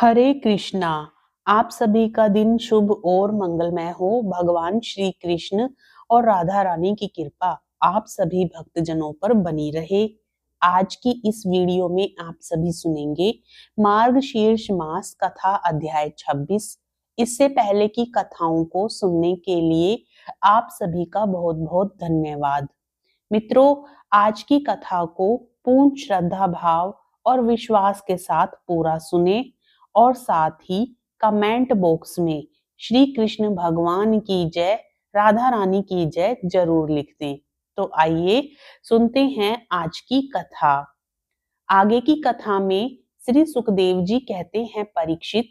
हरे कृष्णा। आप सभी का दिन शुभ और मंगलमय हो। भगवान श्री कृष्ण और राधा रानी की कृपा आप सभी भक्तजनों पर बनी रहे। आज की इस वीडियो में आप सभी सुनेंगे मार्गशीर्ष मास कथा अध्याय 26। इससे पहले की कथाओं को सुनने के लिए आप सभी का बहुत बहुत धन्यवाद। मित्रों, आज की कथा को पूर्ण श्रद्धा भाव और विश्वास के साथ पूरा सुने और साथ ही कमेंट बॉक्स में श्री कृष्ण भगवान की जय, राधा रानी की जय जरूर लिख दें। तो आइए सुनते हैं आज की कथा। आगे की कथा में श्री सुखदेव जी कहते हैं, परीक्षित,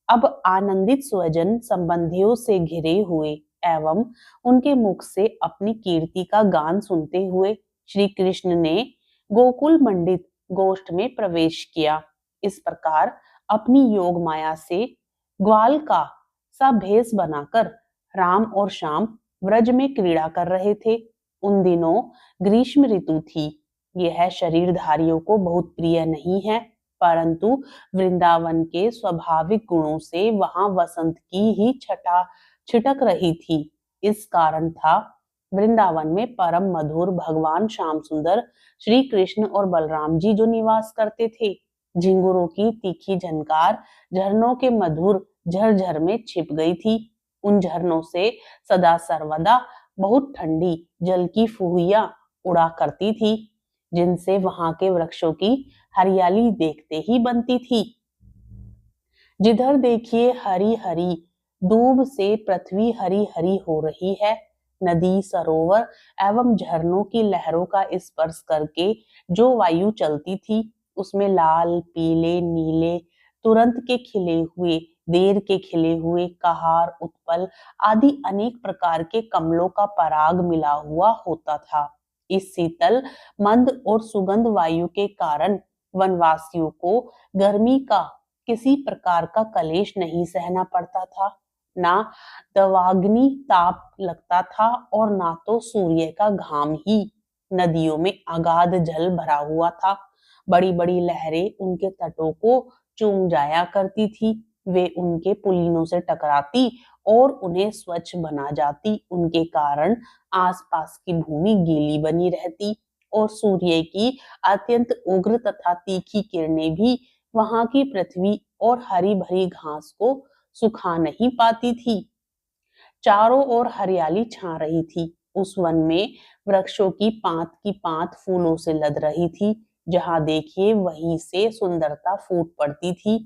अब आनंदित स्वजन संबंधियों से घिरे हुए एवं उनके मुख से अपनी कीर्ति का गान सुनते हुए श्री कृष्ण ने गोकुल मंडित गोष्ठ में प्रवेश किया। इस प्रकार अपनी योग माया से ग्वाल का सा भेष बनाकर राम और श्याम व्रज में क्रीड़ा कर रहे थे। उन दिनों ग्रीष्म ऋतु थी। यह शरीरधारियों को बहुत प्रिय नहीं है, परंतु वृंदावन के स्वाभाविक गुणों से वहां वसंत की ही छटा छिटक रही थी। इस कारण था वृंदावन में परम मधुर भगवान श्याम सुंदर श्री कृष्ण और बलराम जी जो निवास करते थे। झिंगुरों की तीखी झनकार झरनों के मधुर झरझर में छिप गई थी। उन झरनों से सदा सर्वदा बहुत ठंडी जल की फुहिया उड़ा करती थी, जिनसे वहां के वृक्षों की हरियाली देखते ही बनती थी। जिधर देखिए हरी हरी दूब से पृथ्वी हरी हरी हो रही है। नदी, सरोवर एवं झरनों की लहरों का स्पर्श करके जो वायु चलती थी, उसमें लाल, पीले, नीले, तुरंत के खिले हुए, देर के खिले हुए, कहार, उत्पल आदि अनेक प्रकार के कमलों का पराग मिला हुआ होता था। इस शीतल, मंद और सुगंध वायु के कारण वनवासियों को गर्मी का किसी प्रकार का कलेश नहीं सहना पड़ता था। ना दवाग्नि ताप लगता था और ना तो सूर्य का घाम ही। नदियों में अगाध जल भरा हुआ था। बड़ी बड़ी लहरें उनके तटों को चूम जाया करती थी। वे उनके पुलिनों से टकराती और उन्हें स्वच्छ बना जाती। उनके कारण आसपास की भूमि गीली बनी रहती और सूर्य की अत्यंत उग्र तथा तीखी किरणें भी वहां की पृथ्वी और हरी भरी घास को सुखा नहीं पाती थी। चारों ओर हरियाली छा रही थी। उस वन में वृक्षों की पात फूलों से लद रही थी। जहां देखिए वहीं से सुंदरता फूट पड़ती थी।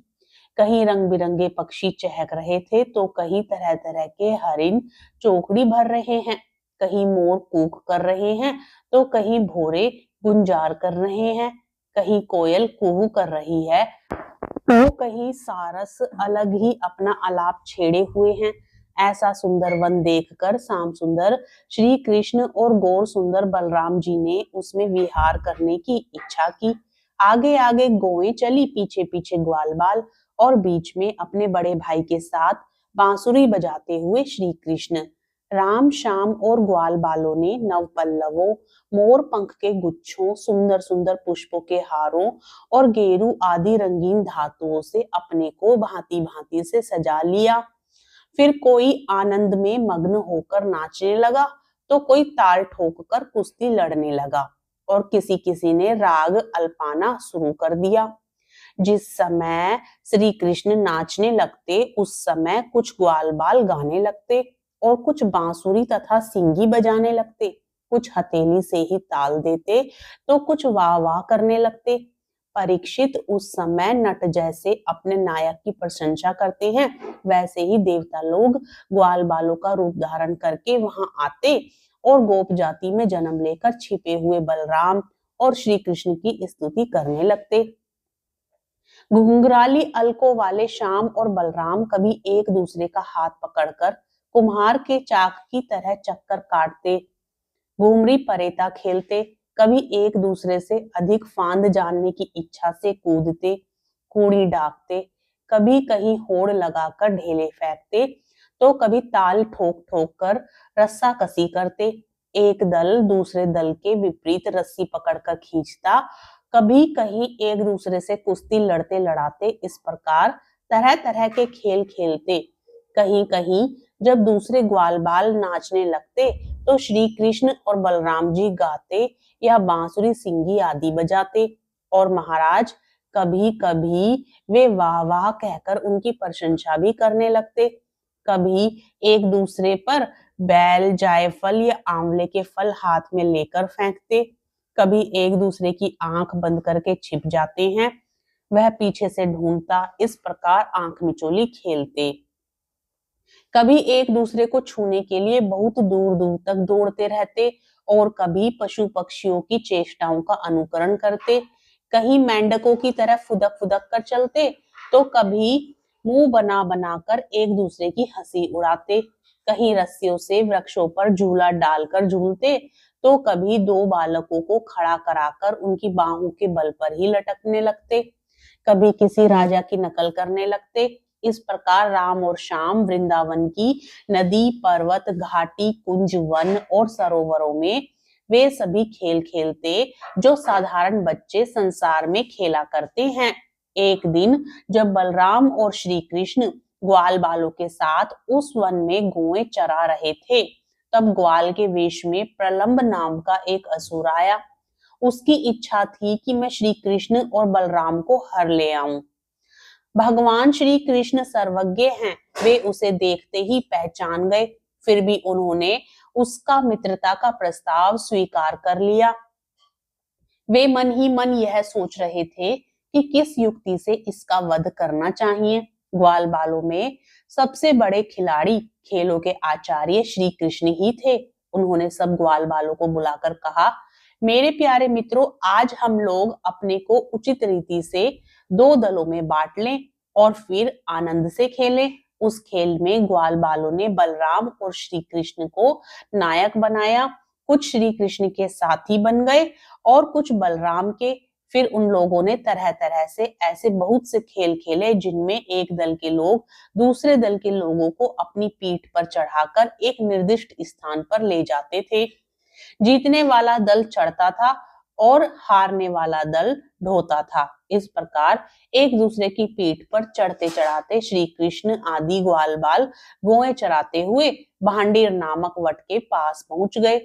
कहीं रंग बिरंगे पक्षी चहक रहे थे, तो कहीं तरह तरह के हरिन चौकड़ी भर रहे हैं। कहीं मोर कूक कर रहे हैं, तो कहीं भोरे गुंजार कर रहे हैं। कहीं कोयल कुहू कर रही है, तो कहीं सारस अलग ही अपना आलाप छेड़े हुए हैं। ऐसा सुंदर वन देखकर श्याम सुंदर श्री कृष्ण और गौर सुंदर बलराम जी ने उसमें विहार करने की इच्छा की। आगे आगे गौएं चली, पीछे पीछे ग्वाल बाल और बीच में अपने बड़े भाई के साथ बांसुरी बजाते हुए श्री कृष्ण। राम, श्याम और ग्वाल बालों ने नव पल्लवों, मोर पंख के गुच्छों, सुंदर सुंदर पुष्पों के हारों और गेरू आदि रंगीन धातुओं से अपने को भांति भांति से सजा लिया। फिर कोई आनंद में मग्न होकर नाचने लगा, तो कोई ताल ठोककर कुश्ती लड़ने लगा और किसी किसी ने राग अल्पाना शुरू कर दिया। जिस समय श्री कृष्ण नाचने लगते, उस समय कुछ ग्वाल बाल गाने लगते और कुछ बांसुरी तथा सिंगी बजाने लगते। कुछ हथेली से ही ताल देते, तो कुछ वाह वाह करने लगते। परीक्षित, उस समय नट जैसे अपने नायक की प्रशंसा करते हैं, वैसे ही देवता लोग ग्वाल बालों का रूप धारण करके वहां आते और गोप जाति में जन्म लेकर छिपे हुए बलराम और श्री कृष्ण की स्तुति करने लगते। घुंघराली अलकों वाले श्याम और बलराम कभी एक दूसरे का हाथ पकड़कर कुम्हार के चाक की तरह चक्कर काटते, घूमरी परेता खेलते, कभी एक दूसरे से अधिक फांद जानने की इच्छा से कूदते, कूड़ी डाकते, कभी कहीं होड़ लगाकर ढेले फेंकते, तो कभी ताल ठोक ठोक कर रस्सा कसी करते। एक दल दूसरे दल के विपरीत रस्सी पकड़कर खींचता, कभी कहीं एक दूसरे से कुश्ती लड़ते लड़ाते इस प्रकार तरह तरह के खेल खेलते। कहीं कहीं जब दूसरे ग्वाल बाल नाचने लगते तो श्री कृष्ण और बलराम जी गाते या बांसुरी सिंगी आदि बजाते, और महाराज कभी कभी वे वाह वाह कहकर उनकी प्रशंसा भी करने लगते। कभी एक दूसरे पर बैल, जायफल या आंवले के फल हाथ में लेकर फेंकते, कभी एक दूसरे की आंख बंद करके छिप जाते हैं, वह पीछे से ढूंढता, इस प्रकार आंख मिचोली खेलते। कभी एक दूसरे को छूने के लिए बहुत दूर दूर तक दौड़ते रहते, और कभी पशु पक्षियों की चेष्टाओं का अनुकरण करते। कहीं मेंढकों की तरह फुदक फुदक कर चलते, तो कभी मुंह बना बनाकर एक दूसरे की हंसी उड़ाते। कहीं रस्सियों से वृक्षों पर झूला डालकर झूलते, तो कभी दो बालकों को खड़ा कराकर उनकी बाहों के बल पर ही लटकने लगते। कभी किसी राजा की नकल करने लगते। इस प्रकार राम और श्याम वृंदावन की नदी, पर्वत, घाटी, कुंज, वन और सरोवरों में वे सभी खेल खेलते जो साधारण बच्चे संसार में खेला करते हैं। एक दिन जब बलराम और श्री कृष्ण ग्वाल बालों के साथ उस वन में गौएं चरा रहे थे, तब ग्वाल के वेश में प्रलंब नाम का एक असुर आया। उसकी इच्छा थी कि मैं श्री कृष्ण और बलराम को हर ले आऊं। भगवान श्री कृष्ण सर्वज्ञ हैं, वे उसे देखते ही पहचान गए, फिर भी उन्होंने उसका मित्रता का प्रस्ताव स्वीकार कर लिया। वे मन ही मन यह सोच रहे थे कि किस युक्ति से इसका वध करना चाहिए। ग्वाल बालों में सबसे बड़े खिलाड़ी, खेलों के आचार्य श्री कृष्ण ही थे। उन्होंने सब ग्वाल बालों को बुलाकर कहा, मेरे प्यारे मित्रों, आज हम लोग अपने को उचित रीति से दो दलों में बांट लें और फिर आनंद से खेलें। उस खेल में ग्वाल बालों ने बलराम और श्री कृष्ण को नायक बनाया। कुछ श्री कृष्ण के साथी बन गए और कुछ बलराम के। फिर उन लोगों ने तरह तरह से ऐसे बहुत से खेल खेले जिनमें एक दल के लोग दूसरे दल के लोगों को अपनी पीठ पर चढ़ाकर एक निर्दिष्ट स्थान पर ले जाते थे। जीतने वाला दल चढ़ता था और हारने वाला दल ढोता था। इस प्रकार एक दूसरे की पीठ पर चढ़ते चढ़ाते श्री कृष्ण आदि ग्वाल बाल गौएं चराते हुए भांडीर नामक वट के पास पहुंच गए।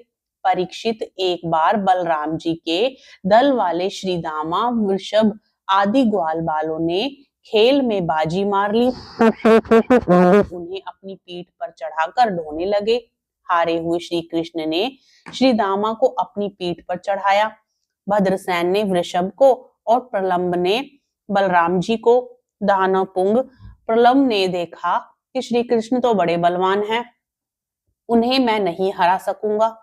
परीक्षित एक बार बलराम जी के दल वाले श्री दामा, वृषभ आदि ग्वाल बालों ने खेल में बाजी मार ली, उन्हें अपनी पीठ पर चढ़ाकर ढोने लगे। हारे हुए श्री कृष्ण ने श्री दामा को अपनी पीठ पर चढ़ाया, भद्रसेन ने वृषभ को और प्रलंब ने बलराम जी को। दानवपुंग प्रलंब ने देखा कि श्री कृष्ण तो बड़े बलवान हैं, उन्हें मैं नहीं हरा सकूंगा,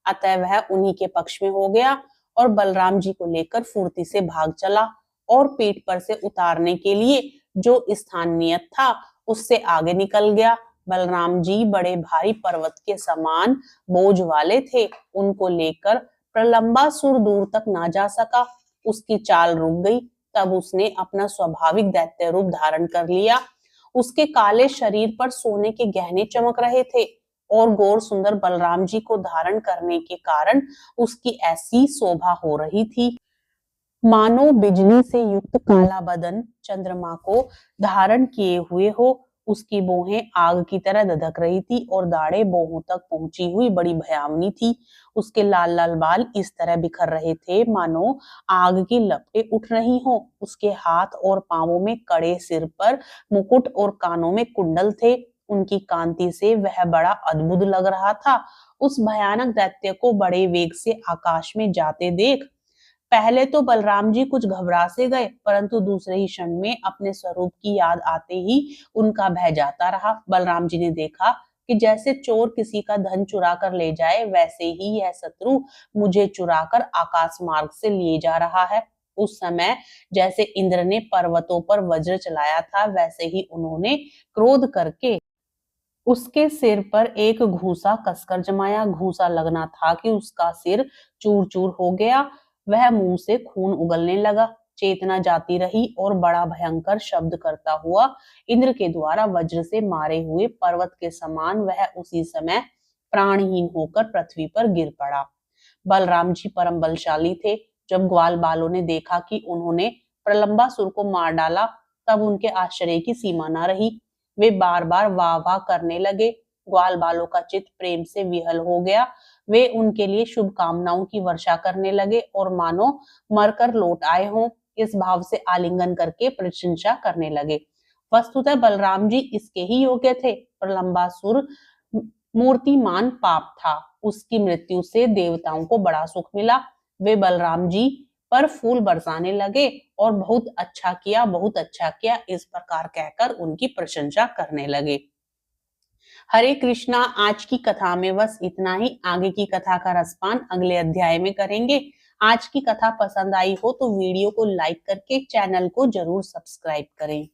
अतः वह उन्हीं के पक्ष में हो गया और बलराम जी को लेकर फुर्ती से भाग चला और पीठ पर से उतारने के लिए जो स्थान नियत था उससे आगे निकल गया। बलराम जी बड़े भारी पर्वत के समान बोझ वाले थे, उनको लेकर प्रलंबासुर दूर तक ना जा सका। उसकी चाल रुक गई। तब उसने अपना स्वाभाविक दैत्य रूप धारण कर लिया। उसके काले शरीर पर सोने के गहने चमक रहे थे और गौर सुंदर बलराम जी को धारण करने के कारण उसकी ऐसी शोभा हो रही थी मानो बिजली से युक्त काला बदन चंद्रमा को धारण किए हुए हो। उसकी बोहें आग की तरह धधक रही थी और दाढ़ें बोहों तक पहुंची हुई बड़ी भयावनी थी। उसके लाल लाल बाल इस तरह बिखर रहे थे मानो आग की लपटें उठ रही हो। उसके हाथ और पांवों में कड़े, सिर पर मुकुट और कानों में कुंडल थे। उनकी कांति से वह बड़ा अद्भुत लग रहा था। उस भयानक दैत्य को बड़े वेग से आकाश में जाते देख पहले तो बलराम जी कुछ घबरा से गए, परंतु दूसरे ही क्षण में अपने स्वरूप की याद आते ही उनका भय जाता रहा। बलराम जी ने देखा कि जैसे चोर किसी का धन चुरा कर ले जाए, वैसे ही यह शत्रु मुझे चुराकर आकाश मार्ग से लिए जा रहा है। उस समय जैसे इंद्र ने पर्वतों पर वज्र चलाया था, वैसे ही उन्होंने क्रोध करके उसके सिर पर एक घूंसा कसकर जमाया। घूंसा लगना था कि उसका सिर चूर चूर हो गया। वह मुंह से खून उगलने लगा। चेतना जाती रही और बड़ा भयंकर शब्द करता हुआ इंद्र के द्वारा वज्र से मारे हुए पर्वत के समान वह उसी समय प्राणहीन होकर पृथ्वी पर गिर पड़ा। बलराम जी परम बलशाली थे। जब ग्वाल बालों ने देखा कि उन्होंने प्रलंबासुर को मार डाला, तब उनके आश्चर्य की सीमा न रही। वे बार बार वाह वाह करने लगे। ग्वाल बालों का चित्त प्रेम से विहल हो गया। वे उनके लिए शुभकामनाओं की वर्षा करने लगे और मानो मरकर लौट आए हों, इस भाव से आलिंगन करके प्रशंसा करने लगे। वस्तुतः बलराम जी इसके ही योग्य थे, पर लंबासुर मूर्तिमान पाप था। उसकी मृत्यु से देवताओं को बड़ा सुख मिला। वे बलराम जी पर फूल बरसाने लगे और बहुत अच्छा किया इस प्रकार कहकर उनकी प्रशंसा करने लगे। हरे कृष्णा। आज की कथा में बस इतना ही। आगे की कथा का रसपान अगले अध्याय में करेंगे। आज की कथा पसंद आई हो तो वीडियो को लाइक करके चैनल को जरूर सब्सक्राइब करें।